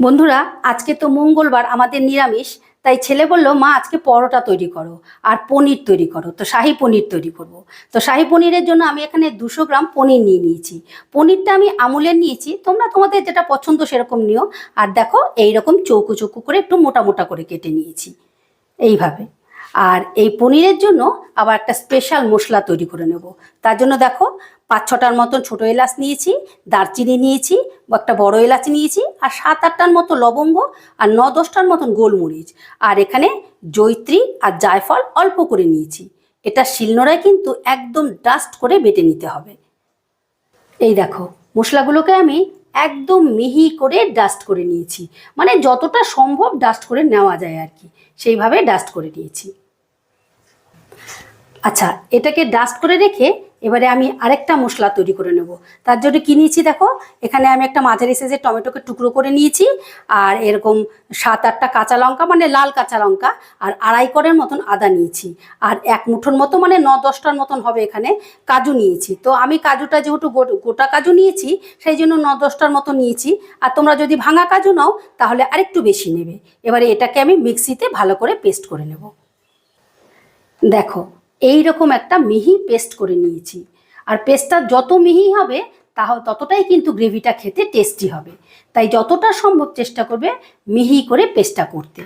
বন্ধুরা, আজকে তো মঙ্গলবার, আমাদের নিরামিষ। তাই ছেলে বলল, মা আজকে পরোটা তৈরি করো আর পনির তৈরি করো। তো শাহি পনির তৈরি করব। তো শাহি পনিরের জন্য আমি এখানে 200 গ্রাম পনির নিয়ে নিয়েছি। পনিরটা আমি আমুলের নিয়েছি, তোমরা তোমাদের যেটা পছন্দ সেরকম নিও। আর দেখো, এইরকম চৌকো চৌকো করে একটু মোটা মোটা করে কেটে নিয়েছি এইভাবে। আর এই পনিরের জন্য আবার একটা স্পেশাল মশলা তৈরি করে নেব। তার জন্য দেখো, 5-6টার মতন ছোটো এলাচ নিয়েছি, দারচিনি নিয়েছি, একটা বড় এলাচ নিয়েছি, আর 7-8টার মতো লবঙ্গ, আর 9-10টার মতন গোলমরিচ, আর এখানে জয়িত্রী আর জায়ফল অল্প করে নিয়েছি। এটা শিলনোড়ায় কিন্তু একদম ডাস্ট করে বেটে নিতে হবে। এই দেখো, মশলাগুলোকে আমি একদম মিহি করে ডাস্ট করে নিয়েছি, মানে যতটা সম্ভব ডাস্ট করে নেওয়া যায় আর কি, সেইভাবে ডাস্ট করে নিয়েছি। আচ্ছা, এটাকে ডাস্ট করে রেখে এবারে আমি আরেকটা মশলা তৈরি করে নেব। তার জন্য কী নিয়েছি দেখো, এখানে আমি একটা মাঝারি সাইজের টমেটোকে টুকরো করে নিয়েছি, আর এরকম 7-8টা কাঁচা লঙ্কা, মানে লাল কাঁচা লঙ্কা, আর আড়াই করের মতন আদা নিয়েছি, আর 1 মুঠোর মতো, মানে 9-10টার মতন হবে এখানে কাজু নিয়েছি। তো আমি কাজুটা যেহেতু গোটা কাজু নিয়েছি, সেই জন্য 9-10টার মতো নিয়েছি। আর তোমরা যদি ভাঙা কাজু নাও তাহলে আরেকটু বেশি নেবে। এবারে এটাকে আমি মিক্সিতে ভালো করে পেস্ট করে নেব। দেখো, এই রকম একটা মিহি পেস্ট করে নিয়েছি। আর পেস্টটা যত মিহি হবে ততটাই কিন্তু গ্রেভিটা খেতে টেস্টি হবে। তাই যতটা সম্ভব চেষ্টা করবে মিহি করে পেস্টটা করতে।